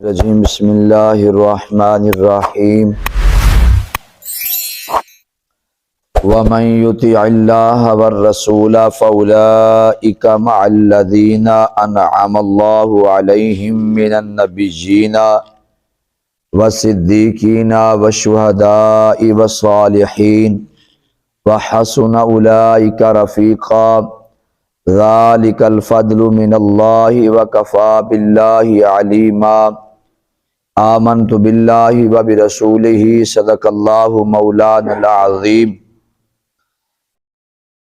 الرجیم بسم اللہ الرحمن الرحیم ومن یطع اللہ والرسول فاولئک مع الذین انعم اللہ علیہم من النبیین والصدیقین والشہداء والصالحین وحسن اولئک رفیقا ذالک الفضل من اللہ وکفی باللہ علیما آمنت باللہ وبرسولہ صدق اللہ مولانا العظیم۔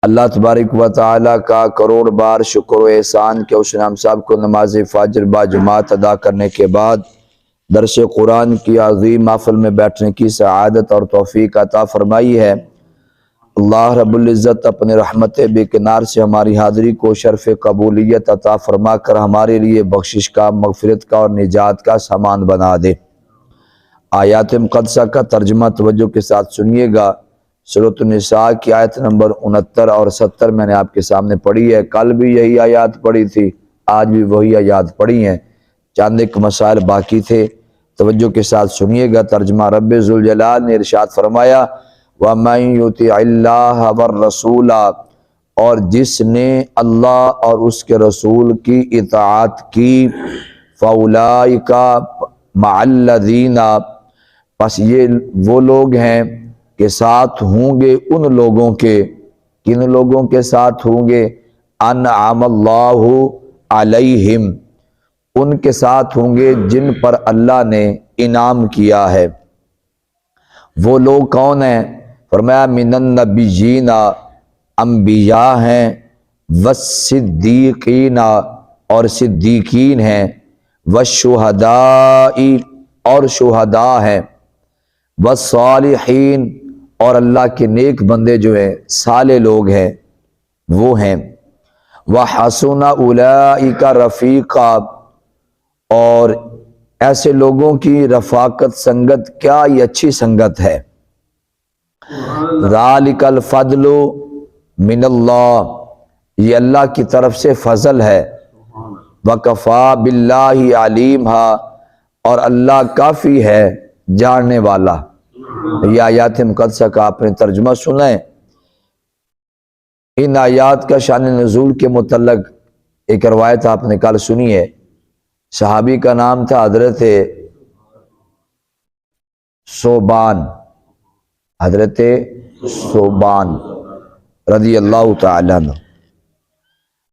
اللہ تبارک و تعالیٰ کا کروڑ بار شکر و احسان کہ اس نے ہم سب کو نماز فجر با جماعت ادا کرنے کے بعد درس قرآن کی عظیم محفل میں بیٹھنے کی سعادت اور توفیق عطا فرمائی ہے۔ اللہ رب العزت اپنے رحمت بے کنار سے ہماری حاضری کو شرف قبولیت عطا فرما کر ہمارے لیے بخشش کا، مغفرت کا اور نجات کا سامان بنا دے۔ آیات مقدسہ کا ترجمہ توجہ کے ساتھ سنیے گا۔ سورۃ النساء کی آیت نمبر 69 اور 70 میں نے آپ کے سامنے پڑھی ہے۔ کل بھی یہی آیات پڑھی تھی، آج بھی وہی آیات پڑھی ہیں، چند ایک مسائل باقی تھے۔ توجہ کے ساتھ سنیے گا۔ ترجمہ رب ذوالجلال نے ارشاد فرمایا وَمَن يُطِعِ اللَّهَ وَالرَّسُولَ، اور جس نے اللہ اور اس کے رسول کی اطاعت کی، فَأُولَئِكَ مَعَ الَّذِينَ، پس یہ وہ لوگ ہیں کہ ساتھ ہوں گے ان لوگوں کے، کن لوگوں کے ساتھ ہوں گے؟ انعم اللہ علیہم، ان کے ساتھ ہوں گے جن پر اللہ نے انعام کیا ہے۔ وہ لوگ کون ہیں؟ فرمایا من النبیین، انبیاء ہیں، والصدیقین، اور صدیقین ہیں، والشہداء، اور شہداء ہیں، والصالحین، اور اللہ کے نیک بندے جو ہیں، صالح لوگ ہیں وہ ہیں، وحسن اولئک رفیقا، اور ایسے لوگوں کی رفاقت سنگت کیا یہ اچھی سنگت ہے۔ ذالک الفضل من اللہ، یہ اللہ کی طرف سے فضل ہے، وکفی باللہ علیما، اور اللہ کافی ہے جاننے والا۔ یہ آیات مقدسہ کا آپ نے ترجمہ سنا ہے۔ ان آیات کا شان نزول کے متعلق ایک روایت آپ نے کل سنی ہے۔ صحابی کا نام تھا حضرت ثوبان، حضرت ثوبان رضی اللہ تعالیٰ عنہ۔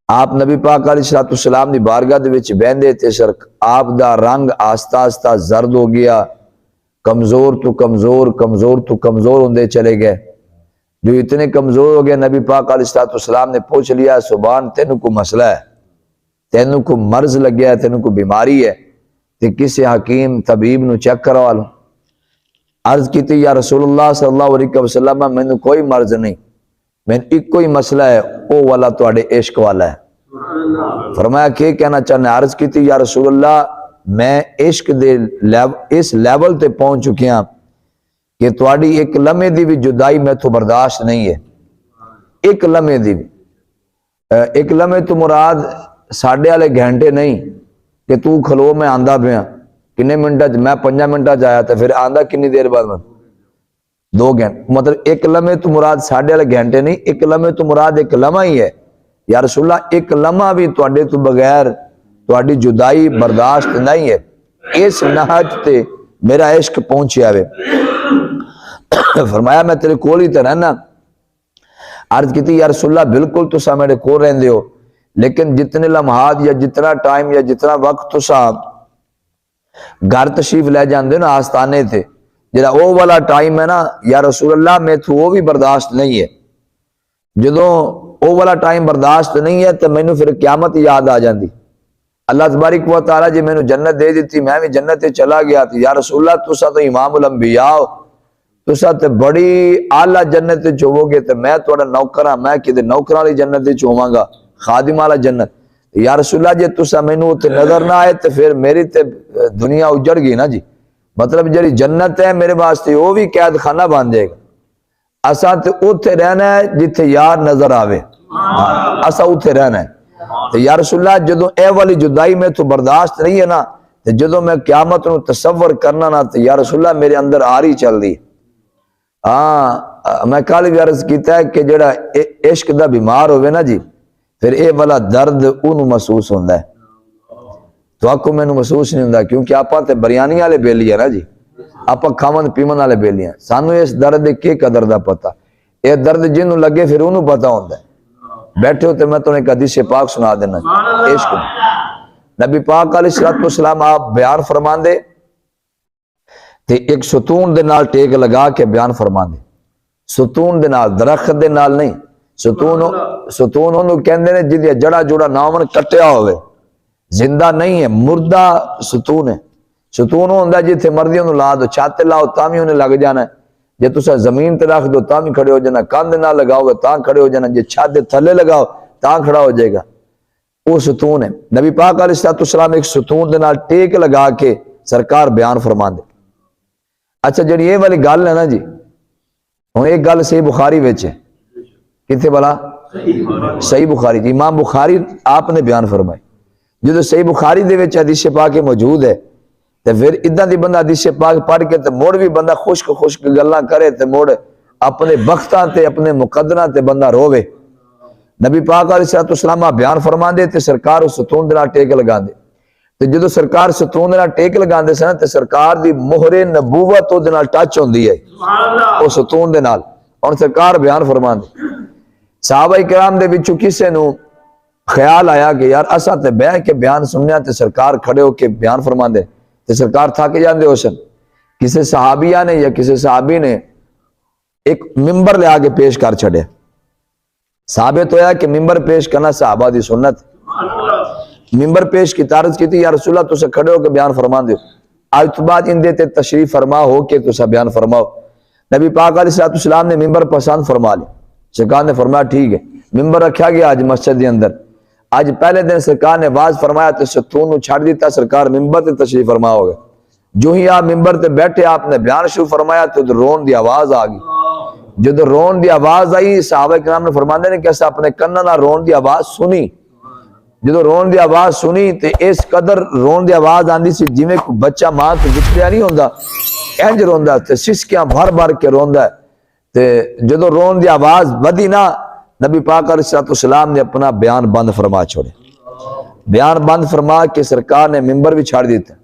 آپ نبی پاک علیہ السلام دی بارگاہ دے وچ بیندے تے سر آپ دا رنگ آہستہ آہستہ زرد ہو گیا، کمزور تو کمزور ہوندے چلے گئے۔ جو اتنے کمزور ہو گئے، نبی پاک علیہ السلام نے پوچھ لیا ثوبان تینوں کو مسئلہ ہے، تینوں کو مرض لگیا ہے، تینوں کو بیماری ہے، تے کسی حکیم طبیب نو چیک کروا لو۔ عرض کی تھی یا رسول اللہ صلی اللہ علیہ وسلم، میں نے کوئی مرض نہیں، میں ایک کوئی مسئلہ ہے، او والا تواڈے عشق والا ہے۔ فرمایا کہ کہنا چاہنا؟ عرض کی تھی یا رسول اللہ، میں عشق دے اس لیول تے پہنچ چکے ہیں کہ تواڈی ایک لمحے دی بھی جدائی میں تو برداشت نہیں ہے۔ ایک لمحے دی بھی، ایک لمحے تو مراد ساڑھے والے گھنٹے نہیں کہ تو کھلو میں آندہ پیا کنے منٹا، میں 5 منٹا جایا تھا، پھر آندہ کنی دیر بعد میں 2 گھنٹے، مطلب ایک لمحے تو مراد ساڑھے والے گھنٹے نہیں، ایک لمحے تو مراد ایک لمحہ ہی ہے۔ یا رسول اللہ ایک لمحہ بھی تواڈے تو بغیر تواڈی جدائی برداشت نہیں ہے، اس نہج تے میرا عشق پہنچیا وے۔ فرمایا میں تیرے کول ہی تے رہنا۔ عرض کی تھی یا رسول اللہ بالکل تسا میرے کول رہندے ہو، لیکن جتنے لمحات یا جتنا ٹائم یا جتنا وقت تسا گھر تشریف لے جاندے نا آستانے تے، جڑا او والا ٹائم ہے نا یا رسول اللہ میں تو وہ بھی برداشت نہیں ہے۔ جدوں او والا ٹائم برداشت نہیں ہے تو مینوں پھر قیامت یاد آ جاندی۔ اللہ تبارک و تعالیٰ جی مینوں جنت دے دیتی، میں بھی جنت چلا گیا تھی، یا رسول اللہ تسا تو امام الانبیاء ہو، تسا تے بڑی اعلیٰ جنت چوو گے، تو میں تھوڑا نوکر ہاں، میں کدے نوکراں والی جنت چوواں گا، خادم والا جنت۔ یا رسول اللہ جی تسا مینوں تے نظر نہ آئے تو پھر میری تے دنیا اجڑ گئی نا جی، مطلب جڑی جنت ہے میرے واسطے وہ بھی قید خانہ بن جائے گا۔ اساں تے اوتھے رہنا ہے جتھے یار نظر آوے، اساں اوتھے رہنا ہے۔ تو یا رسول اللہ جدوں اے والی جدائی میں تو برداشت نہیں ہے نا، تے جدوں میں قیامت نو تصور کرنا نا تے یا رسول اللہ میرے اندر آری چل دی. ہاں میں کل بھی عرض کیتا ہے کہ جڑا عشق دا بیمار ہوئے نا جی پھر اے والا درد اونوں محسوس ہوندا ہے. تو آکو میں محسوس نہیں ہوندا کیونکہ آپاں تے بریانی والے بیلی ہے نا جی, آپاں کھاون پیمن والے بیلی ہیں. سانو اس درد دے کی قدر دا پتہ, اے درد جنوں لگے پھر انہوں پتہ ہوندا ہے. بیٹھے ہوتے میں تو ایک حدیث پاک سنا دینا. عشق نبی پاک علیہ السلام آپ بیان فرمان دے تے ایک ستون دے نال ٹیک لگا کے بیان فرمان دے. ستون دے نال, درخت دے نال نہیں. ستون انہوں کہندے نے جدی جڑا جوڑا نامن کٹیا ہوئے, زندہ نہیں ہے, مردہ ستون ہے. ستون ہوندا جتھے مرضی انہوں لا دو, چھاتے لاؤ تاں بھی انہیں لگ جانا ہے. جے تسا زمین تے رکھ دو تاں بھی کھڑے ہو جانا, کاندھ نہ لگاؤ گے تاں کھڑے ہو جانا, جے چھت دے تھلے لگاؤ تاں کھڑا ہو جائے گا. وہ ستون ہے. نبی پاک علیہ السلام ایک ستون دے نال ٹیک لگا کے سرکار بیان فرما دے. اچھا جڑی یہ والی گل ہے نا جی, ہن ایک گل صحیح بخاری وچ ہے. کتنے بلا صحیح بخاری جی, امام بخاری آپ نے بیان فرمائی. جدو صحیح بخاری دے وچ حدیث پاک موجود ہے تے پھر اداں دی بندہ حدیث پاک پڑھ کے تے موڑ بھی بندہ خشک خشک گلاں کرے تے موڑ اپنے بختاں تے اپنے مقدراں تے بندہ روے. نبی پاک علیہ السلام بیان فرما دے تے سرکار اس ستون دے نال ٹیک لگا دے. تے جدو سرکار ستون دے نال ٹیک لگا دے سن تے سرکار دی مہر نبوت او دے نال ٹچ ہوندی ہے او ستون دے نال. اور سرکار بیان فرما دے. صحابہ کرام دے وچوں کسے نو خیال آیا کہ یار اساں تے بیٹھ کے بیان سنیا تے سرکار کھڑے ہو کے بیان فرما دے تے سرکار تھک جاندے ہو سن. کسی صحابیہ نے یا کسی صحابی نے ایک ممبر لے آگے پیش کر چھڑے. ثابت ہویا کہ ممبر پیش کرنا صحابہ دی سنت. ممبر پیش کی عرض کی تھی یا رسول اللہ تسے کھڑے ہو کے بیان فرما دیو, آج تو بعد ان دیتے تشریف فرما ہو کے تسا بیان فرماؤ. نبی پاک علیہ السلام نے ممبر پسند فرما لی. سرکار نے فرمایا ٹھیک ہے. ممبر رکھا گیا آج مسجد کے اندر. آج پہلے دن سرکار نے واز فرمایا تو ستون نو چھڑ دیتا, سرکار ممبر تے تشریف فرما ہو گئے. جو ہی آپ ممبر تے بیٹھے آپ نے بیان شروع فرمایا تو رون دی آواز آ گئی. جدو رون دی آواز آئی صحابہ کرام نے فرماندے نے کہ ایسا اپنے کناں نال رون دی آواز سنی. جدو رون دی آواز سنی تے اس قدر رون دی آواز آندی سی جویں کوئی بچہ ماں تو وچھڑیا نہیں ہوندا, انج روندا تے سسکیاں بھر بھر کے روندا ہے. تے جدو رون دی آواز ودی نا, نبی پاک علیہ السلام نے اپنا بیان بند فرما چھوڑے. بیان بند فرما کے سرکار نے ممبر بھی چھاڑ دیتا.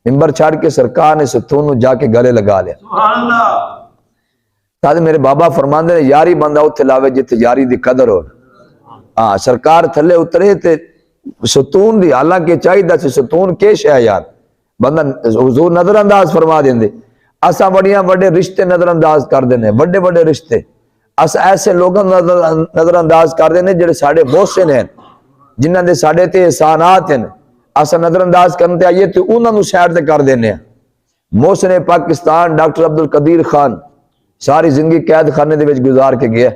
ممبر چھاڑ کے سرکار نے ستون جا کے گلے لگا لیا. تاکہ میرے بابا فرماندے نے یاری بندہ اتھے لاوے جتے یاری دی قدر ہو. ہاں سرکار تھلے اترے تے ستون دی, حالانکہ چاہیے سی ستون کیش ہے یار, بندہ حضور نظر انداز فرما دیندے. اساں بڑیاں بڑے رشتے نظر انداز کر دینے, بڑے بڑے رشتے اس ایسے لوگوں نظر انداز کر دینے جڑے ساڑے محسن ہیں, جنہاں دے ساڑے تے احسانات ہیں. اساں نظر انداز کرتے آئیے تو انہاں نو سائڈ تے کر دینے ہیں. محسن پاکستان ڈاکٹر عبدالقدیر خان ساری زندگی قید خانے دے وچ گزار کے گیا,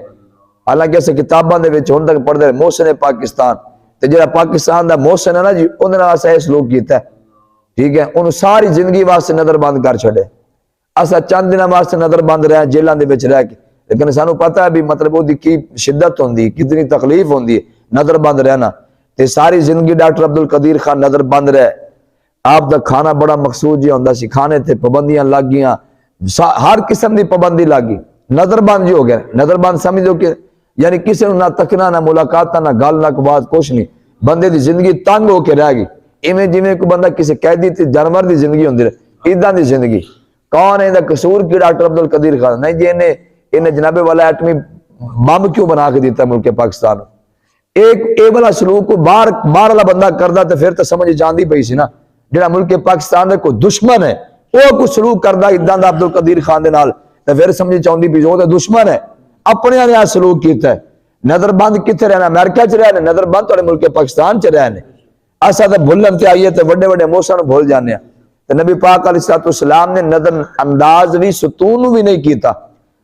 حالانکہ اسے کتاباں دے وچ ہن تک پڑھدے محسن پاکستان. تے جڑا پاکستان دا محسن ہے نا جی, اونوں نال اساں اس لوگ کیتا ہے. ٹھیک ہے, انہوں ساری زندگی واسطے نظر بند کر چھڑے. اساں چند دناں واسطے نظر بند رہے جیلاں دے وچ رہ کے, لیکن سانو پتہ ہے بھی مطلب وہ دی کی شدت ہوندی, کتنی تکلیف ہوندی ہے نظر بند رہنا. تے ساری زندگی ڈاکٹر عبدالقدیر خان نظر بند رہے. آپ دا کھانا بڑا مقصود جی ہوندا سی, کھانے تے پابندیاں لگ گیاں, ہر قسم دی پابندی لگ گئی. نظر بند جی ہو گئے. نظر بند سمجھو کہ یعنی کسی نہ تکنا نہ ملاقات نہ گل نہ بات کچھ نہیں. بندے دی زندگی تنگ ہو کے رہ گئی. ایویں جویں کوئی بندہ کسی قیدی تے جانور دی زندگی ہوندی رہے, اداں دی زندگی. کون ہے دا قصور کی ڈاکٹر عبدالقدیر خان نہیں جی انہیں جناب والا ایٹمی بم کیوں بنا کے دیتا ملک پاکستان. ایک اے والا سلوک کو باہر والا بندہ کردا تے پھر تے سمجھ جاندی پئی سی نا, جڑا ملک پاکستان دے کوئی دشمن ہے وہ کوئی سلوک کردا اداں دا عبدالقدیر خان دے نال تے پھر سمجھ چاہندی پئی وہ تے دشمن ہے. اپنے نے سلوک کیتا ہے. نظر بند کتے رہنا, امریکہ چ رہنے, نظر بند تھوڑے ملک پاکستان چ رہنے. اسا تے بھلن تے آئیے تے بڑے بڑے موسن بھول جانے. تے نبی پاک علیہ السلام نے نظر انداز بھی ستون بھی نہیں کیتا.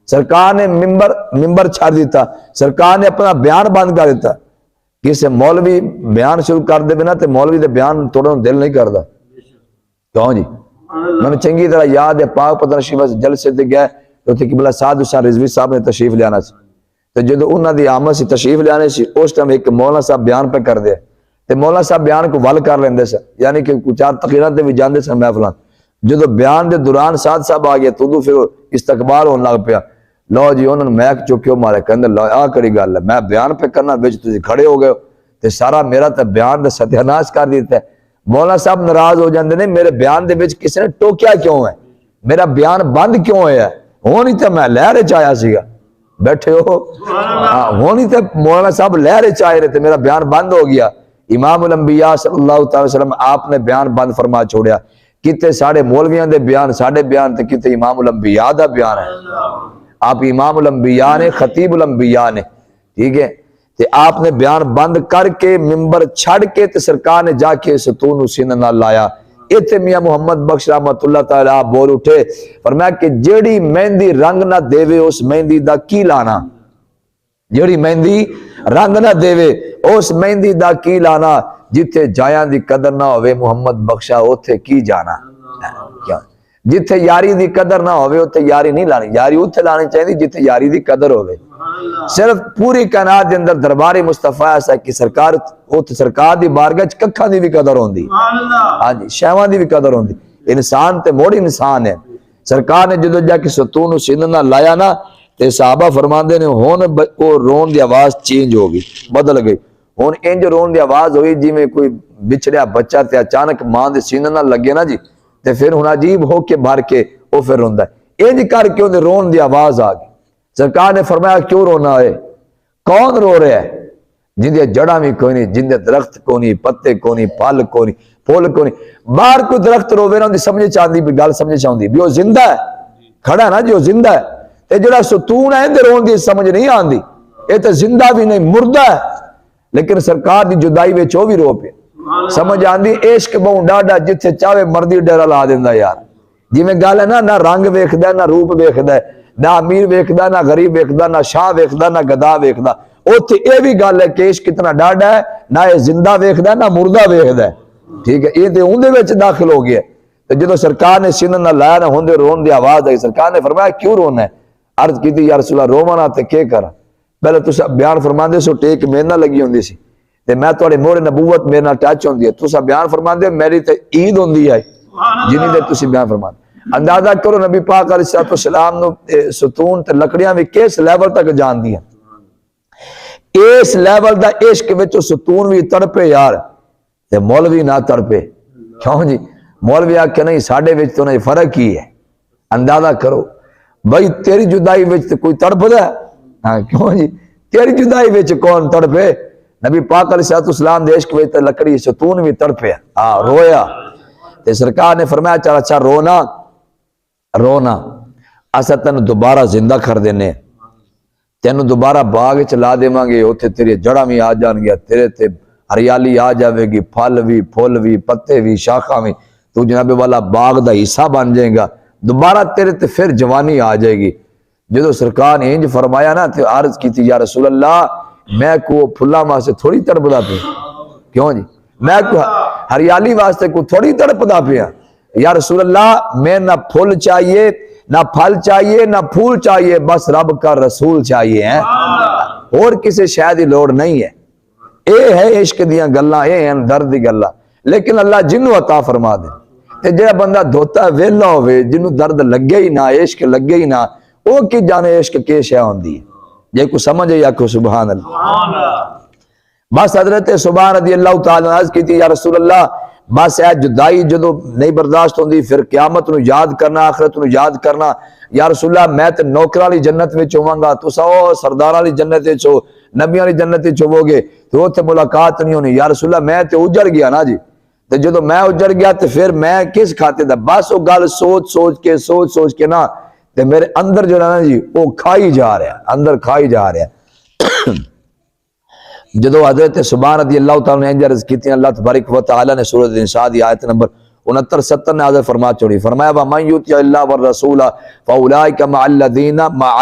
سرکار نے ممبر چھاڑ دیتا, سرکار نے اپنا بیان بند کر دیتا. کسی مولوی بیان شروع کر دے بنا تے مولوی دے بیان توڑن دل نہیں کردا. کیوں جی؟ میں نے چنگی طرح یاد ہے پاک پتن شریف جلسے تے گئے تو تے قبلہ سعد حسین رضوی صاحب نے تشریف لیانا سی. تے جدو انہاں دی آمد سی تشریف لیانے سی, اس ٹائم ایک مولانا صاحب بیان پہ کر دے. تے مولا صاحب بیان کو ول کر لیندے سن، یعنی کہ کچھ چار تقریراں تے بھی جاندے سن محفلاں، جدو بیان دے دوران ساتھ صاحب آ گیا تو پھر استقبال ہونے لگ پیا، لو جی انہوں نے میک چکیو مارے کہندے لو آ کڑی گل ہے، میں بیان پہ کرنا وچ تسی کھڑے ہو گئے ہو تے سارا میرا تے بیان دا ستیہ ناش کر دیتا ہے۔ مولا صاحب ناراض ہو جاندے نے، میرے بیان دے وچ کسی نے ٹوکیا کیوں ہے، میرا بیان بند کیوں ہے، ہونی تے میں لہرے چایا سیگا، بیٹھے ہو ہونی تے مولانا صاحب لہرے چاہے رہے تے میرا بیان بند ہو گیا۔ امام الانبیاء صلی اللہ تعالی وسلم آپ نے بیان بند فرما چھوڑیا، کتے ساڑھے مولویاں دے بیان ساڑھے بیان تے کتے امام الانبیاء دا بیان ہے، آپ امام الانبیاء نے، خطیب الانبیاء نے، ٹھیک ہے، تے آپ نے بیان بند کر کے ممبر چھڑ کے تے سرکار نے جا کے ستون حسین نہ لایا۔ ایتھے میاں محمد بخش رحمت اللہ تعالیٰ آپ بول اٹھے، فرمایا کہ جیڑی مہندی رنگ نہ دیوے اس مہندی دا کی لانا، جیڑی مہندی رنگ نہ دیوے اس مہندی دا کی لانا، جتھے جایاں دی قدر نہ ہوئے محمد بخشا اوتھے کی جانا، جتھے یاری دی قدر نہ ہوئے اوتھے یاری نہیں لانی، یاری اوتھے لانی چاہیے جتھے یاری دی قدر ہوئے۔ صرف پوری کائنات دے اندر دربار مصطفیٰ ایسا کہ سرکار اوتھے سرکار دی بارگاہ چ ککھاں دی بھی قدر ہوندی، ہاں جی شیواں دی بھی قدر ہوندی، انسان تے موڑی انسان ہے۔ سرکار نے جدو جا کے ستون حسین نہ لایا نا تے صحابہ فرماندے نے ہون او رون دی آواز چینج ہو گئی، بدل گئی، ہون انج رون دی آواز ہوئی جی میں کوئی بچڑیا بچہ تے اچانک ماں دے سینے نہ لگے نا جی تے پھر ہن عجیب ہو کے بھر کے او پھر روندا ہے، انج کر کے اون رون دی آواز آ گئی۔ سرکار نے فرمایا کیوں رونا ہے، کون رو رہا ہے، جن دے جڑاں بھی کوئی نہیں، جن دے درخت کو نہیں، پتے کو نہیں، پھل کو نہیں، پھول کو نہیں، باہر کوئی درخت روے نا اون دی سمجھ چاندی بھی گل سمجھ چاندی بھی او زندہ ہے، کھڑا ہے نا جی او زندہ ہے، تے جڑا ستون ہے اندر رون دی سمجھ نہیں آندی، اے تے زندہ بھی نہیں مردہ ہے، لیکن سرکار دی جدائی وچ او بھی رو پیا، سمجھ آندی عشق بہوں ڈاڈا جتھے چاہے مردی ڈیرا لا دیندا یار، جی میں گل ہے نا نہ رنگ ویکھدا نہ روپ ویکھدا نہ امیر ویکھدا نہ غریب ویکھدا نہ شاہ ویکھدا نہ گدا ویکھدا، اوتھے اے بھی گل ہے کہ عشق کتنا ڈاڈا ہے، نہ اے زندہ ویکھدا نہ مردہ ویکھدا، ٹھیک ہے، یہ تے اون دے وچ داخل ہو گیا۔ تے جدوں سرکار نے سینہ نہ لایا نہ ہوندے رون دی آواز آئی، سرکار نے فرمایا کیوں رونا ہے، عرض کیتی یا رسول اللہ روواں نہ تے کی کراں، پہلے تساں بیان فرماندے سو ٹیک میرے نال لگی ہوندی سی تے میں تواڈے موہر نبوت میرے نال ٹچ ہوندی ہے، تساں بیان فرماندے میری تے عید ہوندی ہے جنی دے تسی بیان فرماندے۔ اندازہ کرو نبی پاک علیہ السلام نو ستون تے لکڑیاں بھی کس لیول تک جان دیاں، اس لیول دا عشق وچ ستون بھی تڑپے یار تے مولوی نہ تڑپے، کیوں جی مولوی آکھے نہیں ساڈے وچ تو نہیں فرق ہی ہے، اندازہ کرو بھائی تیری جدائی وچ تے کوئی تڑپدا ہے، ہاں کیوں جی تیری جدائی وچ کون تڑپے، نبی پاک علیہ السلام دے عشق وچ تے لکڑی ستون بھی تڑپے، ہاں رویا تے سرکار نے فرمایا چل اچھا رونا رونا اسا تینوں دوبارہ زندہ کر دینے، تینوں دوبارہ باغ چلا دیواں گے، اوتھے تیری جڑاں بھی آ جان گیا، تیرے تے ہریالی آ جاوے گی، پھل بھی پھول بھی پتے بھی شاخاں بھی، تو جناب والا باغ دا حصہ بن جائے گا، دوبارہ تیرے تے پھر جوانی آ جائے گی۔ جدو سرکار نے انج فرمایا نا تے عرض کی تھی یا رسول اللہ میں کو پھلا واسطے تھوڑی تڑپدا پیا، کیوں جی میں کو ہریالی واسطے کو تھوڑی تڑپدا پیا، یا رسول اللہ میں نہ پھول چاہیے نہ پھل چاہیے نہ پھول چاہیے، بس رب کا رسول چاہیے ہیں، اور کسی شے دی لوڑ نہیں ہے، اے ہے عشق دیاں گلاں، اے ہیں درد دی گلاں، لیکن اللہ جنوں عطا فرما دے تے جڑا بندہ دھوتا ویلا ہوئے جنوں درد لگے ہی نہ عشق لگے ہی نہ، او کی جانے عشق کی شے ہوندی ہے، جے کو سمجھے یا کو سبحان اللہ۔ بس حضرت سبحان رضی اللہ تعالیٰ عرض کی تھی یا رسول اللہ بس اے جدائی جدو نہیں برداشت ہوندی پھر قیامت نو یاد کرنا آخرت نو یاد کرنا، یا رسول اللہ میں تے نوکراں والی جنت وچ ہوواں گا، تساں او سرداراں والی جنت وچ ہو، نبیاں والی جنت وچ ہوو گے تو اوتھے ملاقات نہیں ہونی، یا رسول اللہ میں تے اجڑ گیا نا جی، تے جدو میں اجڑ گیا تے پھر میں کس کھاتے دا، بس او گل سوچ سوچ کے نا تے میرے اندر جو نا جی وہ کھائی جا رہا ہے، اندر کھائی جا رہا ہے۔ جدو حضرت سبحان رضی اللہ تعالیٰ نے عرض کی تھی، اللہ تبارک و تعالیٰ نے سورۃ النساء دی آیت نمبر 69-70 نے حاضر فرما چھوڑی، فرمایا وَمَن يُطِعِ اللَّهَ وَالرَّسُولَ فَأُولَٰئِكَ مَعَ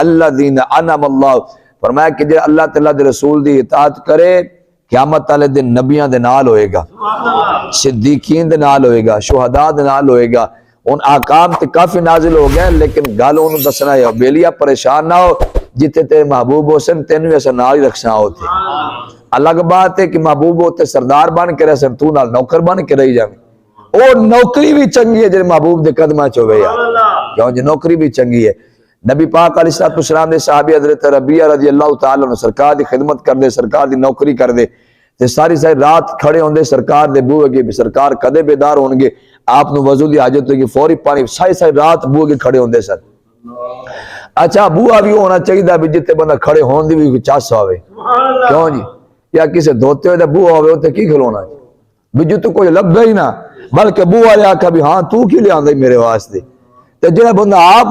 الَّذِينَ أَنْعَمَ اللَّهُ، فرمایا کہ جو اللہ تعالیٰ دے رسول دی اطاعت کرے قیامت والے دن نبیاں دے نال ہوئے گا، صدیقین دے نال ہوئے گا، شہداء دے نال ہوئے گا، ان آکام تے کافی نازل ہو گئے لیکن گل انہوں دسنا ہے بیلیا پریشان نہ ہو، جتے تیرے محبوب حسن تینوں ایسا نال ہی رکھنا ہوتے الگ بات ہے کہ محبوب ہوتے سردار بن کے رہ سن تو نال نوکر بن کے رہی جائیں اور نوکری بھی چنگی ہے جن محبوب دے قدمہ چوے یار کیوں جی نوکری بھی چنگی ہے نبی پاک علیہ السلام دے صحابی حضرت ربیعہ رضی اللہ تعالیٰ عنہ سرکار دی خدمت کر دے سرکار دی نوکری کر دے تے ساری رات کھڑے ہوندے سرکار دے بوئے گے سرکار کدے بیدار ہونگے آپ نو وضو دی حاجت ہوگی فوری پانی ساری رات بوئے گے کھڑے ہوندے سر اچھا بوئا بھی ہونا چاہیے بھی جتے بندہ کھڑے ہون دی بھی چاس ہوئے کیوں جی یا کسے دھوتے ہوئے بوئا ہوئے ہوتے کی کھلونا بھی جو تو کوئی لب گئی نا بلکہ بوئا لے آکھا بھی ہاں تو کی لے آندے میرے واسطے تے جنہیں بندہ آپ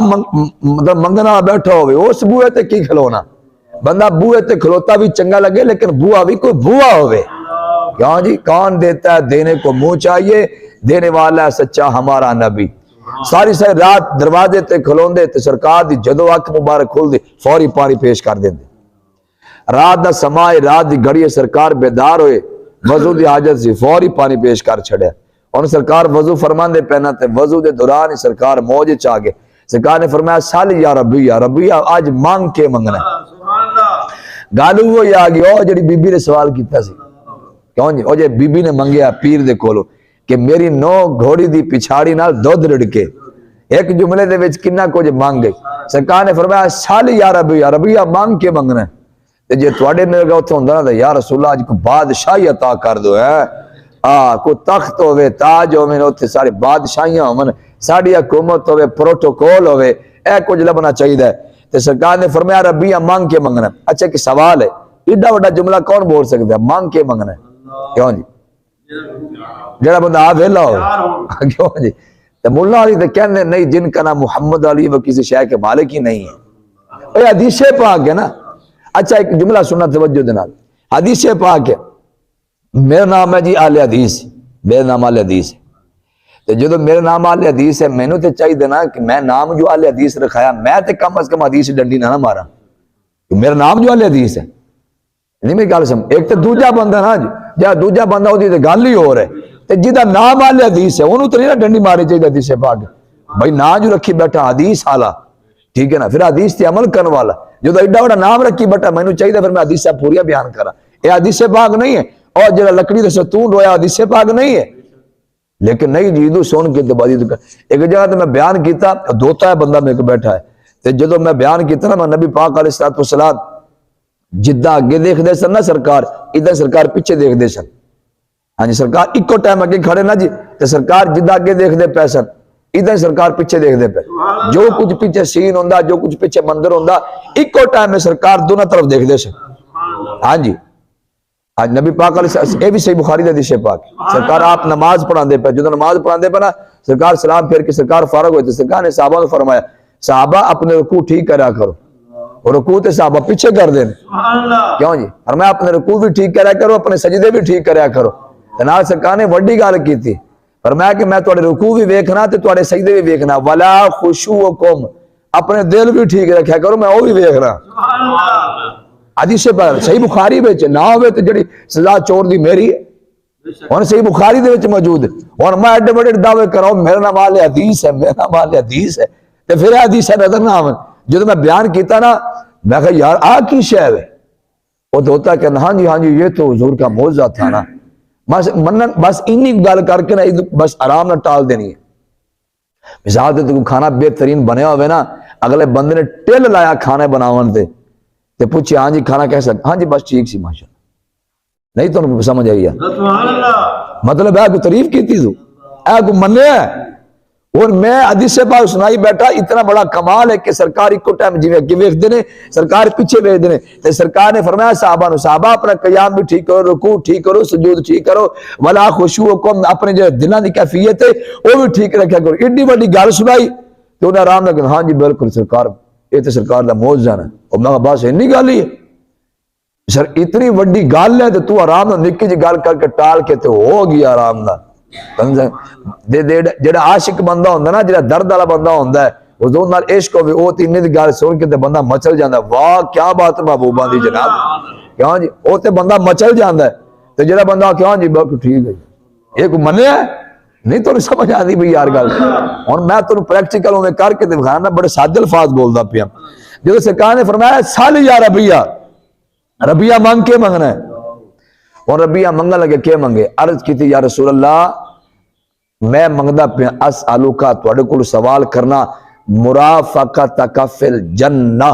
منگنا بیٹھا ہوئے اس بوئے تے کی کھلونا بندہ بوئے تے کھلوتا بھی چنگا لگے لیکن بوئا بھی کوئی بوئا ہوئے کیوں جی کون دیتا ہے دینے کو منہ چاہیے دینے والا ہے سچا ہمارا نبی ساری رات دروازے تے کھلون دے تے سرکار دی جدو اک مبارک کھول دے فوری پانی پیش کر دیں دے رات دا سمائے رات دی گھڑی سرکار بیدار ہوئے وضو دی حاجت سے فوری پانی پیش کر چھڑے اور سرکار وضو فرمان دے پہنا تے وضو دے دوران ہی سرکار موجے چاہ گئے سرکار نے فرمایا سال یا ربی آج مانگ کے منگنا ہے گالو وہ یا آگی او جڑی بی بی نے سوال کیتا سی کیوں جی او جے بی بی نے منگیا پیر دے کولو کہ میری نو گھوڑی دی پچھاڑی نال دودھ رڑکے ایک جملے دے وچ کنا کچھ مانگ گئی سرکار نے فرمایا سال یا ربی مانگ کے منگنا ہے تے جے تواڈے میرے گا اوتھے ہوندا نا یا رسول اللہ اج کو بادشاہی عطا کر دو ہے کوئی تخت ہوئے تاج ہوئے اوتھے سارے بادشاہیاں ہوئے ساری حکومت ہوئے پروٹوکول ہوئے اے کچھ لبنا چاہیے تے سرکار نے فرمایا ربیہ مانگ کے منگنا ہے اچھا کہ سوال ہے ایڈا بڑا جملہ کون بول سکتا ہے مانگ کے منگنا ہے کیوں جی جڑا بندہ آپ ویلا ہو کیوں جی تے مولا علی تے کہنے نہیں جن کا نام محمد علی وہ کسی شے کے مالک ہی نہیں ہے اے حدیث پاک ہے نا اچھا ایک جملہ سننا توجہ دینا حدیث پاک ہے میرا نام ہے جی آل حدیث میرا نام آل حدیث ہے تو جدو میرا نام آل حدیث ہے میں نے تے چاہیے دینا کہ میں نام جو آل حدیث رکھایا میں تے کم از کم حدیث ڈنڈی نہ مارا میرا نام جو آل حدیث ہے نہیں میری گل سمجھ ایک تو دوجا بندہ نا جہاں دوجا بندہ ہوتی تے گل ہی ہو رہے تے جدا نام آل حدیث ہے انہوں تو نہیں نا ڈنڈی ماری چاہیے حدیث پاک بھائی نا جو رکھی بیٹھا حدیث آلہ ٹھیک ہے نا پھر حدیث تے عمل کرنے والا جو ایڈا بڑا نام رکھی بیٹھا میں نے چاہیے پھر میں حدیث پوریا بیان کرا یہ حدیث پاک نہیں ہے اور جڑا لکڑی دے ستون رویا حدیث پاک نہیں ہے لیکن نہیں جیدو سون کے دبادی تو ایک جگہ تو میں بیان کیتا دوتا ہے بندہ میرے کو بیٹھا ہے تے جدو میں بیان کیتا نا میں نبی پاک علیہ السلام جدہ آگے دیکھ دے سن نا سرکار ادھر سرکار پیچھے دیکھ دے سن ہاں جی سرکار ایکو ٹائم آگے کھڑے نا جی تے سرکار جدہ آگے دیکھ دے پہ سن ادھر سرکار پیچھے دیکھ دے پہ جو کچھ پیچھے سین ہوندہ جو کچھ پیچھے مندر ہوندہ ایکو ٹائم میں سرکار دونوں طرف دیکھ دے سن ہاں جی آج نبی پاک علیہ السلام یہ بھی صحیح بخاری دے حدیث پاک سرکار آپ نماز پڑھان دے پہ جو نماز پڑھان دے پہ نا سرکار سلام پھیر کے سرکار فارغ ہوئے تھے سرکار نے صحابہ نے فرمایا صحابہ اپنے رکوع ٹھیک کرا کرو اور رکوع تے صحابہ پیچھے کر دیں کیوں جی فرمایا اپنے رکوع بھی ٹھیک کرا کرو اپنے سجدے بھی ٹھیک کرا کرو تنال سرکار نے وڈی گال کی تھی فرمایا کہ میں تواڈے رکوع بھی ویکھنا تے تواڈے سجدے بھی ویکھنا ولا خشوعکم اپنے دل بھی ٹھیک رکھیا کرو میں وہ بھی ویکھنا حدیث پر صحیح بخاری وچ نہ ہوے تے جڑی سزا چور دی میری ہے ہن صحیح بخاری دے وچ موجود ہے ہن میں ایڈے بڑے دعوے کراؤں میرا نام آل حدیث ہے میرا نام آل حدیث ہے تے پھر حدیث نظر نہ آون جب میں بیان کیتا نا میں کہا یار آ کی شے ہے وہ ہوتا کہ ہاں جی یہ تو حضور کا معجزہ تھا نا بس انی گل کر کے نا بس آرام نہ ٹال دینی ہے مثال تے تو کھانا بہترین بنیا ہوئے نا اگلے بندے نے ٹل لایا کھانے بناون تے تے پوچھے ہاں جی کھانا کیسا ہاں جی بس ٹھیک سی ماشاءاللہ نہیں تو سمجھ آئی ہے مطلب ہے کوئی تعریف کی تھی تو اے کوئی مننے ہے اور میں حدیث پاک سنائی بیٹھا اتنا بڑا کمال ہے کہ سرکار ایک ٹائم جی اگے ویکھ دے نے سرکار پیچھے ویکھ دے نے تے سرکار نے فرمایا صحابہ نو صحابہ اپنا قیام بھی ٹھیک کرو رکوع ٹھیک کرو سجود ٹھیک کرو ولا خشوعکم اپنے جو دلاں دی کیفیت ہے وہ بھی ٹھیک رکھیا کرو ایڈی بڑی گل سنائی تے انہاں آرام نال ہاں جی بالکل سرکار یہ تے سرکار دا معجزہ ہے اور میں بس اینی گل ہی ہے سر اتنی وڈی گل ہے تے تو آرام نال نکی جی گل کر کے ٹال کے تے ہو گیا آرام نال جڑا عاشق بندہ ہوندا نا جڑا درد والا بندہ ہوندا ہے حضور نال عشق ہوے او تے انہی دی گل سن کے تے بندہ مچل جاندا واہ کیا بات محبوباں دی جناب کیوں جی او تے بندہ مچل جاندا ہے تے جڑا بندہ کیوں جی بالکل ٹھیک ہے یہ کوئی منیا ہے نہیں تو سمجھ آندی بھئی یار گل ہن میں تانوں پریکٹیکل میں کر کے دکھانا بڑے سادے الفاظ بولدا پیا جدوں سرکار نے فرمایا سال یا ربیہ مانگ کے منگنا ہے اور ربیہ منگا لگے کہ منگے عرض کی تھی یا رسول اللہ میں منگدا پہ اسالوکا تواڈے کول سوال کرنا مرافقتک فی الجنہ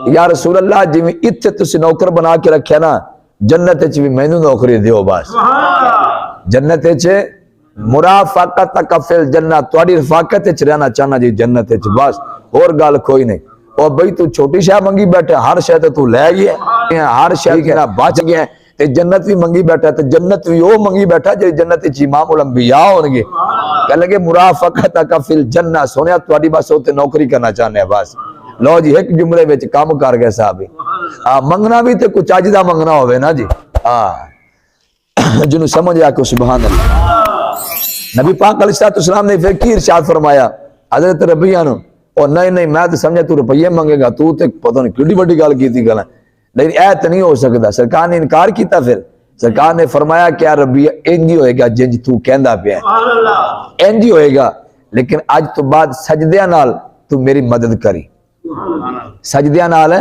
یا رسول اللہ جی میں اتھے تسی نوکر بنا کے رکھیا نا جنت وچ بھی مینوں نوکری دیو بس جنت وچ مرافقتک فی الجنہ تواڈی رفاقت وچ رہنا چاہنا جی جنت وچ بس اور گل کوئی نہیں اور بھئی تو چھوٹی شے منگی بیٹھے ہر شے تے تو لے گیا ہر شے کہنا بچ گیا تے جنت بھی منگی بیٹھا تے جنت بھی وہ منگی بیٹھا جے جنت وچ امام الانبیاء ہون گے کہ لگے مرافقتک فی الجنہ سونیا تواڈی بس اوتے نوکری کرنا چاہنے بس لو جی ایک جملے وچ کام کر گئے صاحب منگنا بھی تے کچھ اج دا منگنا ہوے نا جی جنوں سمجھ آ کے سبحان اللہ نبی پاک علیہ السلام نے پھر کی ارشاد فرمایا حضرت ربیہ نو اور نہیں میں تو سمجھا تو روپیے منگے گا تو تے پتہ نہیں کیڑی بڑی گل کیتی گل لیکن ایت نہیں ہو سکتا سرکار نے انکار کیتا پھر سرکار نے فرمایا کہ ربیہ انج ہوئے گا جنج تو کہندا پیا انج ہوئے گا لیکن اج تو بعد سجدیاں نال تو میری مدد کری سجدیاں نال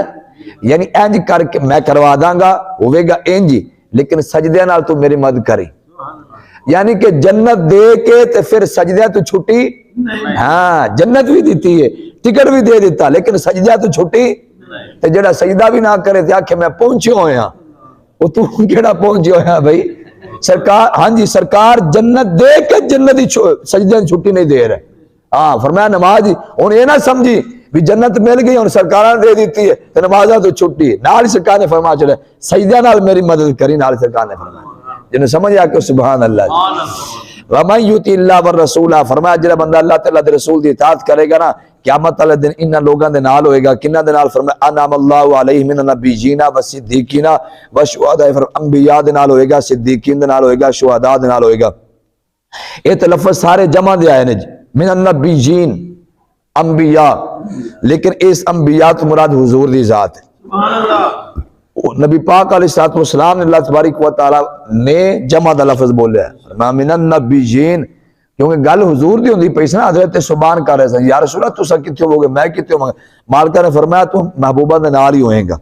یعنی انج کر کے میں کروا داں گا ہوئے گا انج لیکن سجدیاں نال تو میری مدد کری یعنی کہ جنت دے کے تے پھر سجدیاں تو چھٹی ہاں جنت بھی دیتی ہے ٹکٹ بھی دے دیتا لیکن سجدہ تو چھٹی تے جڑا سجدہ بھی نہ کرے تے آکھے میں پہنچے ہویا وہ تو کیڑا پہنچے ہویا بھائی سرکار ہاں جی سرکار جنت دے کے جنت سجدہ چھٹی نہیں دے رہے ہاں فرمایا نماز ہن یہ نہ سمجھی بھی جنت مل گئی اور سرکار نے دے دیتی ہے تے نمازاں تو چھٹی نال سرکار نے فرمایا چلے سجدہ نال میری مدد کری نال سرکار نے فرمایا جنہیں سمجھ آ کے سبحان اللہ وَمَن يُطِعِ اللَّهَ وَالرَّسُولَ فرمایا جڑا بندہ اللہ تعالیٰ دے رسول دی اطاعت کرے گا نا قیامت والے دن انہاں لوگاں دے نال ہوئے گا کنہاں دے نال فرمایا انعم اللہ علیہم من النبیین والصدیقین والشہداء انبیاء دے نال ہوئے گا صدیقین دے نال ہوئے گا شہداء دے نال ہوئے گا یہ تے لفظ سارے جمع دے آئے نے جی من النبیین انبیاء لیکن اس انبیاء تو مراد حضور دی ذات ہے نبی پاک علیہ السلام نے اللہ تبارک و تعالی نے جمع دا لفظ بولیا ہے من النبیین کیونکہ گل حضور دی ہوندی پئی سی نا حضرت سبحان کر رہے سن یا رسول اللہ تساں کتے ہوگے میں کتے ہوں مالکہ نے فرمایا تو محبوبہ دے نال ہی ہوئے گا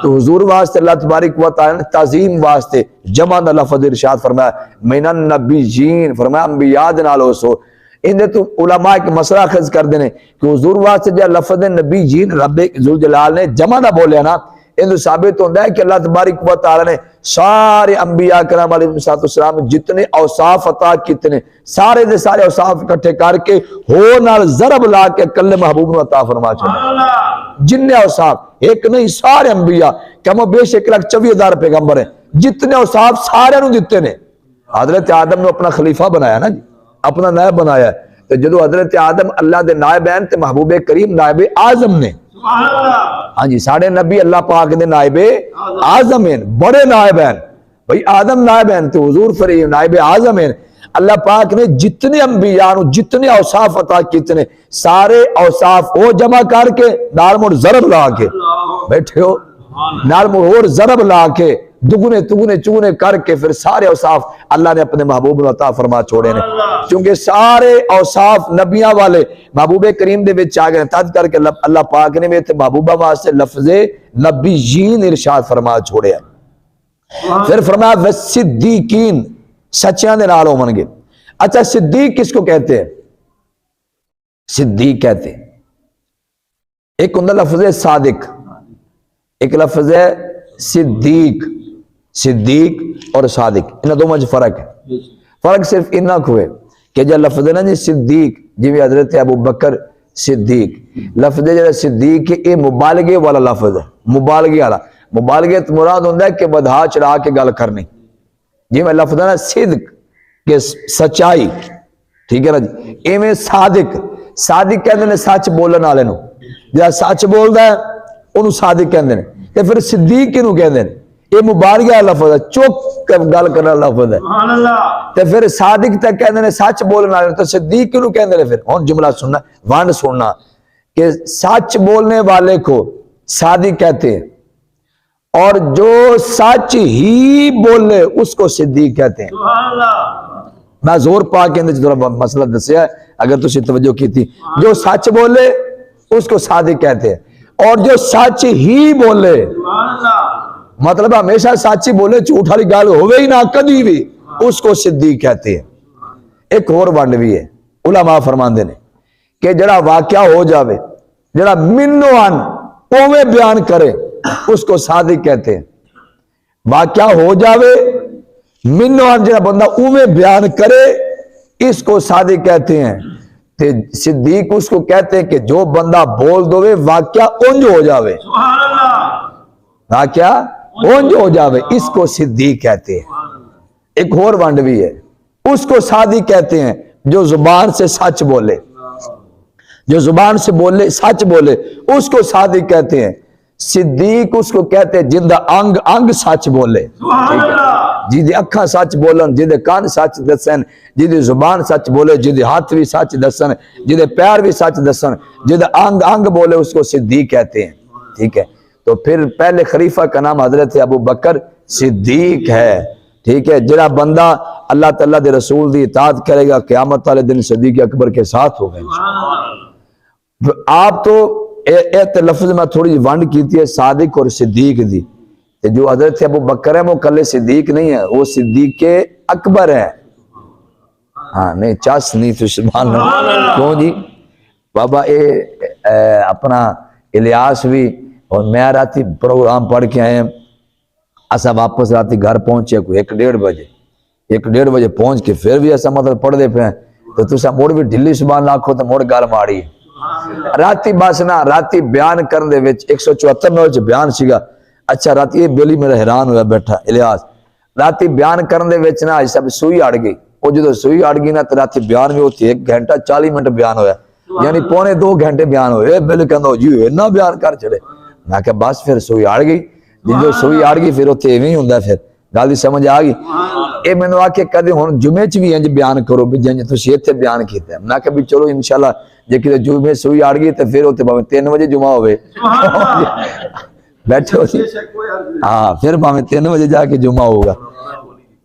تو حضور واسطے اللہ تبارک و تعالی نے تعظیم واسطے جمع دا لفظ ارشاد فرمایا من النبیین فرمایا انبیاء دے نال ہو اندے تو علماء ایک مسئلہ خز کر دینے کہ حضور واسطے جو لفظ نبی جین رب ذوالجلال نے جمع دا بولیا نا اندو ثابت ہوتا ہے کہ اللہ تبارک و تعالی نے سارے انبیاء کرام علیہ السلام جتنے اوصاف عطا کتنے سارے دے سارے اوصاف اکٹھے کر کے ہو نال ضرب لا کے کل محبوب نو عطا فرما چاہے جن اوصاف ایک نہیں سارے انبیاء کم و بیش 1,24,000 پیغمبر ہیں جتنے اوصاف سارے نو دیتے نے حضرت آدم نے اپنا خلیفہ بنایا نا جی اپنا نائب بنایا ہے تو جدو حضرت آدم اللہ دے نائب ہیں تے محبوب کریم نائب اعظم نے ہاں جی ساڑھے نبی اللہ پاک دے نائب اعظم ہیں بڑے نائب ہیں بھئی آدم نائب ہیں تو حضور فریم نائب اعظم ہیں اللہ پاک نے جتنے انبیاء جتنے اوصاف عطا کتنے سارے اوصاف وہ جمع کر کے نال مڑ ضرب لا کے بیٹھے ہو نال مڑ اور ضرب لا کے دگنے تگنے چگنے کر کے پھر سارے اوصاف اللہ نے اپنے محبوب نے عطا فرما چھوڑے نے چونکہ سارے اوصاف نبیاں والے محبوب کریم دے وچ آ گئے تد کر کے اللہ پاک نے میں محبوبہ واسطے لفظ نبیین ارشاد فرما چھوڑے پھر فرمایا والصدیقین سچیاں دے نال ہون گے اچھا صدیق کس کو کہتے ہیں صدیق کہتے ہیں ایک ہوندا لفظ ہے صادق ایک لفظ ہے صدیق صدیق اور صادق انہاں دو میں فرق ہے فرق صرف انہاں کو ہے کہ جو لفظ ہے نا جی صدیق جی حضرت ابو بکر صدیق لفظ ہے صدیق یہ مبالغے والا لفظ ہے مبالغے والا مبالغے تو مراد ہوتا ہے کہ بدھا چڑھا کے گل کرنی جی میں لفظ ہے نا صدق کہ سچائی ٹھیک ہے نا جی ایویں صادق صادق کہندے نے سچ بولن والے نو جڑا سچ بولدا ہے اونوں صادق کہندے نے تے پھر صدیق کینوں کہندے نے یہ مبارکہ لفظ ہے چوک گل کرنا لفظ ہے تے پھر صادق تے کہندے نے سچ بولن والے تو صدیق کینوں کہندے نے پھر ہن جملہ سننا وانڈ سننا کہ سچ بولنے والے کو صادق کہتے ہیں اور جو سچ ہی بولے اس کو صدیق کہتے ہیں میں زور پا کے اندر تھوڑا مسئلہ دسیا ہے اگر تسی توجہ کی تھی جو سچ بولے اس کو صادق کہتے ہیں اور جو سچ ہی بولے مطلب ہمیشہ سچی بولے، جھوٹ والی گل ہوئے ہی نہ کبھی بھی، اس کو صدیق کہتے ہیں۔ ایک اور ونڈ بھی ہے، علماء فرماندے نے کہ جڑا واقعہ ہو جاوے، جڑا منوان اوے بیان کرے، اس کو صادق کہتے ہیں۔ واقعہ ہو جاوے منوان جڑا بندہ اوے بیان کرے، اس کو صادق کہتے ہیں۔ تے صدیق اس کو کہتے ہیں کہ جو بندہ بول دوے واقعہ اونج ہو جاوے، واقعہ اونج ہو جاوے، اس کو صدیق کہتے ہیں۔ ایک اور ونڈ بھی ہے، اس کو صادق کہتے ہیں جو زبان سے سچ بولے، جو زبان سے بولے سچ بولے، اس کو صادق کہتے ہیں۔ صدیق اس کو کہتے ہیں جندہ انگ انگ سچ بولے، جیدے اکھاں سچ بولن، جیدے کان سچ دسن، جیدے زبان سچ بولے، جیدے ہاتھ بھی سچ دسن، جیدے پیر بھی سچ دسن، جیدے انگ انگ بولے، اس کو صدیق کہتے ہیں۔ ٹھیک ہے، تو پھر پہلے خلیفہ کا نام حضرت ابو بکر صدیق ہے۔ ٹھیک ہے، جڑا بندہ اللہ تعالیٰ دے رسول دی اطاعت کرے گا قیامت والے دن صدیق اکبر کے ساتھ ہوگا انشاءاللہ۔ آپ تو ایت لفظ میں تھوڑی ونڈ کیتی ہے صادق اور صدیق دی، جو حضرت ابو بکر ہے وہ کلے صدیق نہیں ہے، وہ صدیق اکبر ہے۔ ہاں نہیں چاس نہیں تو سبحان اللہ۔ کیوں جی بابا اپنا الیاس بھی اور میں راتی پروگرام پڑھ کے آئے، ایسا واپس راتی گھر پہنچے کوئی 1-1:30 بجے پہنچ کے پھر بھی ایسا مطلب پڑھ دے پہ تو تسا موڑ بھی ڈھلی سبحان اللہ آکھو تو موڑ گال ماڑی راتی بس نا راتی بیان کرن دے وچ 174 میں بیان سیگا۔ اچھا راتی یہ بیلی میرا حیران ہوا بیٹھا الیاس، راتی بیان کرن دے وچ نا سب سوئی اڑ گئی، وہ جدو سوئی اڑ گئی نا تو راتی بیان بھی ہوتی 1 گھنٹہ 40 منٹ بیان ہویا، یعنی 1.25 گھنٹے بیان ہوئے۔ بل کہندو جی اتنا بیان کر چڑے، میں کہ بس پھر سوئی اڑ گئی، جو سوئی اڑ گئی پھر اوتھے ایویں ہوندا ہے، پھر گل دی سمجھ آ گئی۔ اے مینوں آکھے کدے ہن جمعے چ بھی انج بیان کرو بھی جنج تسی ایتھے بیان کیتا ہے، میں کہ بھی چلو انشاءاللہ جے کدے جمعے سوئی اڑ گئی تے پھر اوتھے بھاویں 3 بجے جمعہ ہوے بیٹھے ہو سی، ہاں پھر بھاویں 3 بجے جا کے جمعہ ہوگا۔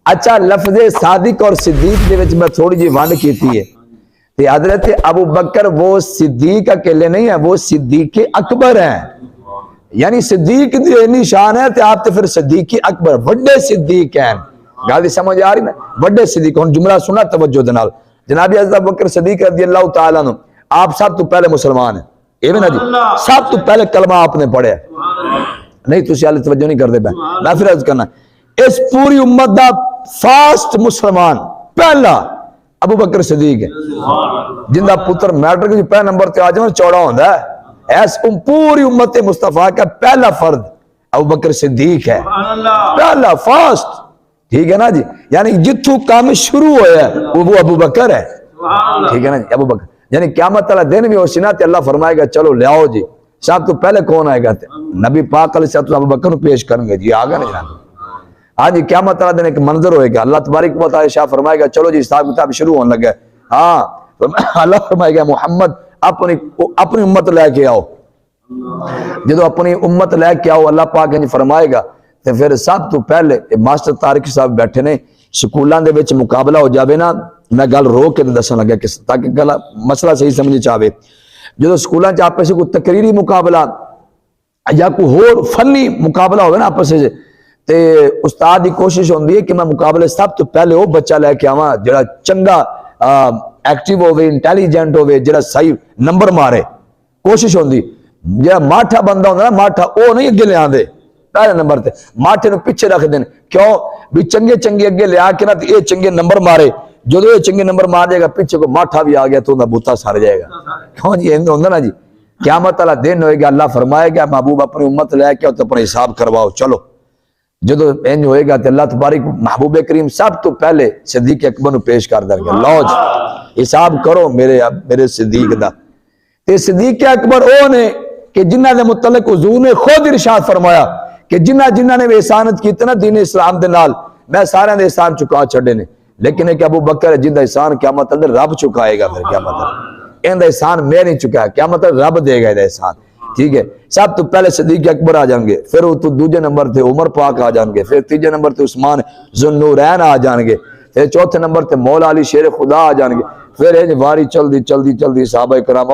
اچھا لفظ صادق اور صدیق دے وچ میں تھوڑی جی ونڈ کیتی ہے تے حضرت ابو بکر وہ صدیق اکیلے نہیں ہے، وہ صدیق اکبر ہیں، یعنی صدیق دی اتنی شان ہے تے آپ تے پھر صدیق اکبر وڈے صدیق ہیں۔ گل سمجھ آ رہی نا، وڈے صدیق۔ ہن جملہ سنا توجہ دے نال، جناب حضرت ابو بکر صدیق رضی اللہ تعالیٰ عنہ آپ سب تو پہلے مسلمان ہیں، ایویں نا جی، سب تو پہلے کلمہ آپ نے پڑھیا نہیں، تسی حال توجہ نہیں کرتے پے، میں پھر عرض کرنا اس پوری امت دا فاسٹ مسلمان پہلا ابو بکر صدیق ہے، جن دا پتر میٹرک جو پہلے نمبر تے آ جاوے چوڑا ہوندا ہے، ایس پوری امت مصطفیٰ کا پہلا فرد ابو بکر صدیق ہے، پہلا فاسٹ۔ ٹھیک ہے نا جی، یعنی جتھوں کام شروع ہویا ہے وہ ابو بکر ہے، ٹھیک ہے نا جی، ابو بکر۔ یعنی قیامت والا دن بھی ہو سی نا تے اللہ فرمائے گا چلو لے آؤ جی، سب تو پہلے کون آئے گا؟ نبی پاک علیہ الصلوۃ والسلام ابو بکر کو پیش کریں گے جی، آگا نہیں جانا۔ آج قیامت والا دن ایک منظر ہوئے گا، اللہ تبارک و تعالی شاہ فرمائے گا چلو جی حساب کتاب شروع ہونے لگا، ہاں اللہ فرمائے گا محمد اپنی امت لے کے آؤ، جدو اپنی امت لے کے آؤ اللہ پاک نے فرمائے گا تو پھر سب تو پہلے ماسٹر طارق صاحب بیٹھے نے سکولاں دے وچ مقابلہ ہو جاوے نا، میں گل رو کے دسن لگا کہ تاکہ گل مسئلہ صحیح سمجھ چاہے، جدو سکولاں چ آپس کوئی تقریری مقابلہ یا کوئی ہور فنی مقابلہ ہوگا نا آپس سے تے استاد دی کوشش ہوندی ہے کہ میں مقابلے سب تو پہلے وہ بچہ لے کے آواں جڑا چنگا ایکٹیو ہوئے، انٹیلیجنٹ ہوئے، جڑا صحیح نمبر مارے، کوشش ہوندی جڑا ماٹھا بندہ ہوندا نا، ماٹھا او نہیں اگے لے آندے پہلے نمبر تے، ماٹھے نو پیچھے رکھ دین، کیوں بھی چنگے چنگے اگے لے آ کے نا تے اے چنگے نمبر مارے، جدو یہ چنگے نمبر مار جائے گا پیچھے کو ماٹھا بھی آ گیا تو انہاں بوتا سار جائے گا، کیوں جی ایندے ہوندا نا جی۔ قیامت والا دن ہوئے گا، اللہ فرمائے گا محبوب اپنی امت لے کے تو اپنا حساب کرواؤ چلو، جدو انج ہوئے گا تو اللہ تبارک محبوب کریم سب تو پہلے صدیق اکبر نو پیش کر دے گا، لو جی حساب کرو میرے صدیق دا۔ تے صدیق اکبر او نے کہ جنہاں دے متعلق حضور نے خود ارشاد فرمایا کہ جنہاں نے احسانت کیتے نا دین اسلام دے نال میں سارے دے احسان چکا چھڑے نے، لیکن ایک ابو بکر ہے جن دا احسان قیامت اندر رب چکائے گا، پھر قیامت اندر ان دا احسان میں نہیں چکایا، قیامت اندر رب دے گا یہ احسان، ٹھیک ہے۔ سب تو پہلے صدیق اکبر آ جائیں گے، پھر وہ تو دوسرے نمبر تے عمر پاک آ جائیں گے، پھر تیسرے نمبر تے عثمان ذوالنورین آ جائیں گے، پھر چوتھے نمبر تے مولا علی شیر خدا آ جائیں گے، پھر یہ واری چلدی صحابہ کرام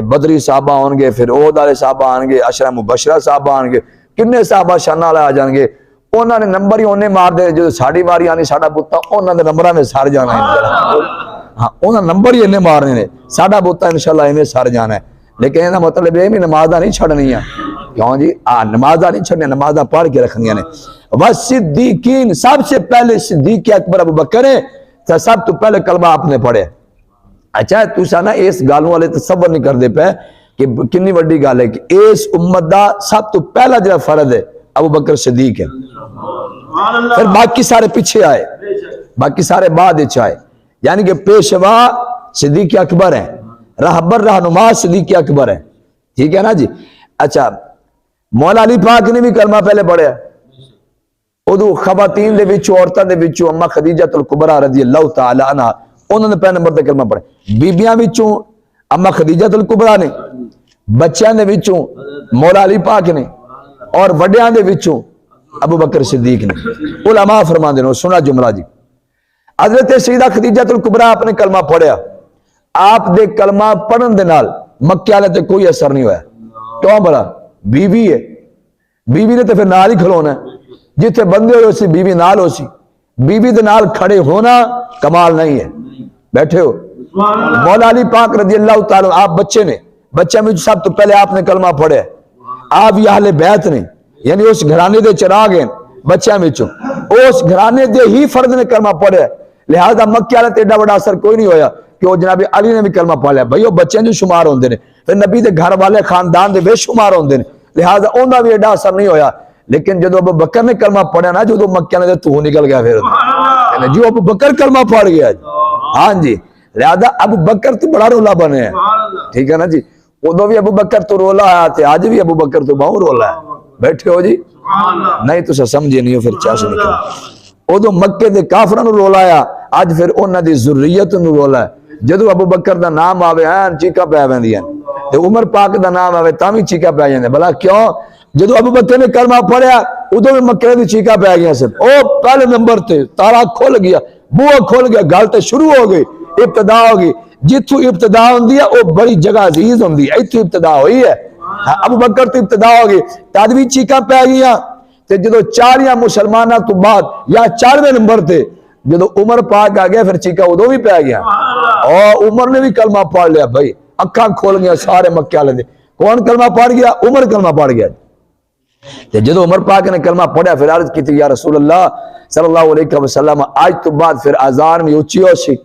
بدری صحابہ آن گے، پھر عہد والے صحابہ آن گے، عشرہ مبشرہ صحابہ آن گے، کنے صحابہ شانہ والے آ جان گے انہوں نے نمبر ہی انہیں مار دے جو ساڑی باری آنی ساڑا بوتا انہوں نے نمبرہ میں سار جانا ہے ہاں انہوں نے نمبر ہی انہیں مارنے نے ساڑا بوتا انشاءاللہ انہیں سار جانا ہے لیکن انہوں نے مطلب یہ بھی نمازہ نہیں چھڑنی ہے کیوں جی نمازہ نہیں چھڑنی ہے نمازہ پڑھ کے رکھنی ہے والصدیقین سب سے پہلے صدیق اکبر ابو بکر ہے تو سب تو پہلے کلمہ آپ نے پڑھے اچھا تو سانا اس گالوں والے تصور نہیں کر دے پہ کہ کنی وڈی گال ہے کہ اس امت دا سب تو پہلا جو فرض ہے ابو بکر صدیق ہے پھر باقی سارے پیچھے آئے باقی سارے بعد آئے یعنی کہ پیشوا صدیق اکبر ہیں رہبر رہنما صدیق اکبر ہیں ٹھیک ہے نا جی اچھا مولا علی پاک نے بھی کلمہ پہلے پڑھا ادو خواتین دے وچوں عورتاں دے وچوں اما خدیجہ الکبریٰ رضی اللہ تعالی عنہ انہوں نے پہلے نمبر تے کلمہ پڑھا بیبیاں وچوں اما خدیجہ الکبریٰ نے بچیاں دے وچوں مولا علی پاک نے اور وڈیاں دے وچوں ابو بکر صدیق نے علماء فرماندے نے سنا جملہ جی حضرت سیدہ خدیجہ الکبریٰ آپ نے کلمہ پڑھیا آپ دے کلمہ پڑھن دے نال مکے والے تے کوئی اثر نہیں ہوا کیوں بڑا بیوی ہے بیوی نے تو پھر نال ہی کھلونا ہے جتھے بندے ہو سی بیوی نال ہو سی بیوی دے نال کھڑے ہونا کمال نہیں ہے بیٹھے ہو مولا علی پاک رضی اللہ تعالیٰ آپ بچے نے بچے میں سب تو پہلے آپ نے کلمہ پڑھے آپ یہ اہل بیت نے یعنی اس گھرانے دے چراغ ہیں بچے میں اس گھرانے دے ہی فرد نے کلمہ پڑھے لہذا مکہ والے تے ایڈا بڑا اثر کوئی نہیں ہویا کہ وہ جناب علی نے بھی کلمہ پڑھ لیا بھائی وہ بچے جو شمار ہوندے نے پھر نبی دے گھر والے خاندان دے بے شمار ہوندے نے لہذا انہاں بھی ایڈا اثر نہیں ہویا لیکن جدو ابو بکر نے کلمہ پڑھا نا جو مکہ نے تو نکل گیا پھر جو ابو بکر کلمہ پڑھ گیا ہاں جی لہذا ابو بکر تو بڑا رولا بنے ہیں ٹھیک ہے نا جی ادو بھی ابو بکر تو رولا آیا تھے آج بھی ابو بکر تو بہت رولا ہے بیٹھے ہو جی نہیں تو سمجھے نہیں ہو پھر چاہ سے نکل ادو مکے دے کافروں نو رولا آیا آج پھر انہاں دی ذریت نو رولا ہے جدو ابو بکر دا نام آوے ہیں چیکا پہ آویں تے عمر پاک دا نام آوے تاں بھی چیکا پہ آجیں بلا کیوں جدو ابو بکر نے کلمہ پڑھیا ادو میں مکے دی چیکا پہ گیا سب او پہلے نمبر تے تالا کھول گیا بوہ کھول گیا گل تے شروع ہو گئی ابتدا ہوگی جتھو ابتدا ہوندی ہے او بڑی جگہ عزیز ہوندی ہے ایتھو ابتدا ہوئی ہے ابو بکر تو ابتدا ہوگی تادوی چیکا پہ گیا تے جدو چاریاں مسلمانہ تو بعد یا 4ویں نمبر تے جدو عمر پاک آ گیا پھر چیکا ادو بھی پہ گیا اور عمر نے بھی کلمہ پڑھ لیا بھائی اکھاں کھول گیا سارے مکے والے دے کون کلمہ پڑھ گیا عمر کلمہ پڑھ گیا تے جدو عمر پاک نے کلمہ پڑھیا پھر عرض کی تھی یا رسول اللہ صلی اللہ علیہ وسلم آج تو بعد پھر اذان میں اچھی ہو سی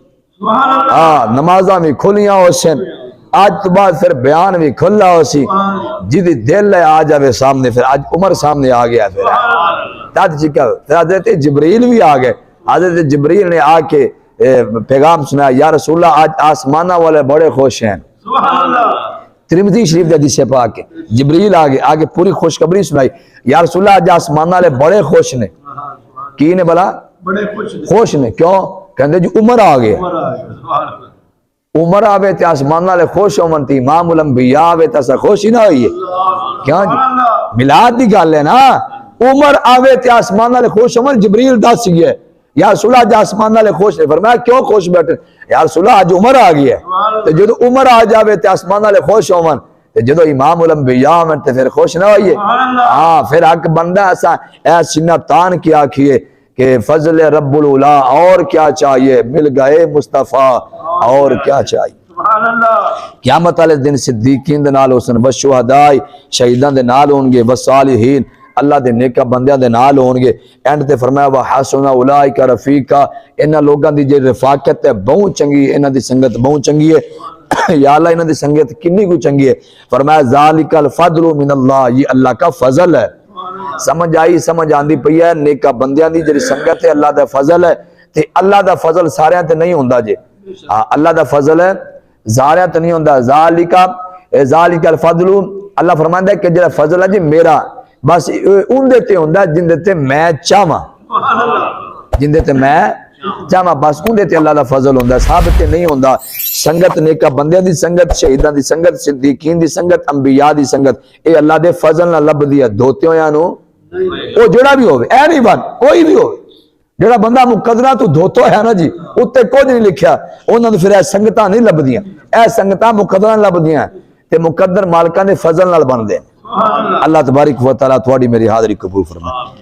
نمازاں میں کھلیاں ہو سن آج تو بعد پھر بیان بھی کھلا ہو سی جدی دل ہے آ جاوے سامنے پھر آج عمر سامنے آ گیا پھر تاد چکا پھر حضرت جبریل بھی آ گئے حضرت جبریل نے آ کے پیغام سنایا یا رسول اللہ آج آسمانہ والے بڑے خوش ہیں ترمذی شریف دے حدیث پاک ہے جبریل آگے پوری خوشخبری سنائی یا رسول اللہ آج آسمانہ والے بڑے خوش نے کی نے بلا خوش نے کیوں کہندے جو عمر آ گئے عمر آوے تے آسمان والے خوش ہومن تے امام الانبیاء آوے تے اسا خوش ہی نہ ہوئی ہے کیوں جی میلاد دی گل ہے نا عمر آوے تے آسمان والے خوش ہومن جبریل دس گئے یا رسول اللہ آج آسمان والے خوش نے فرمایا کیوں خوش بیٹھے یا رسول اللہ آج عمر آ گئی ہے تے جدو عمر آ جاوے تے آسمان والے خوش ہومن تے جدو امام الانبیاء آمن تے پھر خوش نہ ہوئی ہے ہاں پھر حق بندہ ایسا اے سینہ تان کی آکھیے کہ فضل رب العلا اور کیا چاہیے مل گئے مصطفیٰ اور کیا چاہیے قیامت والے دن صدیقین دے نال ہوسن والشہداء شہیدان دے نال ہونگے والصالحین اللہ دے نیکا بندیاں دے نال ہونگے اینڈ تے فرمایا وحسن اولئک رفیقا انہاں لوگاں دی جے رفاقت ہے بہت چنگی انہاں دی سنگت بہت چنگی ہے یا اللہ انہاں دی سنگت کنی کو چنگی ہے فرمایا ذالک الفضل من اللہ یہ اللہ کا فضل ہے سمجھ آئی سمجھ آندی پئی ہے نیکا بندیاں دی جڑی سنگت ہے اللہ دا فضل ہے تے اللہ دا فضل سارے تے نہیں ہوندا جے اللہ دا فضل ہے سارے تے نہیں ہوندا ذالک الفضل اللہ فرماندا ہے کہ جڑا فضل ہے جی میرا بس ان دیتے ہوندا جن دیتے میں چاہواں جن دیتے میں چاہواں بس ان دیتے اللہ دا فضل ہوندا ثابت تے نہیں ہوندا سنگت نیکا بندیاں دی سنگت شہیداں دی سنگت صدیقین دی سنگت انبیاء دی سنگت اے اللہ دے فضل نال لبدی ہے دھوتے ہویاں نو او جڑا بھی ہوے اے نہیں بن کوئی بھی ہوے جڑا بندہ مقدرہ تو دھوتا ہے نا جی اوتے کچھ نہیں لکھیا انہاں نوں پھر اے سنگتاں نہیں لبدیاں اے سنگتاں مقدرہ لبدیاں تے مقدر مالکاں دے فضل نال بندے اللہ تبارک و تعالیٰ تھوڑی میری حاضری قبول فرمائے.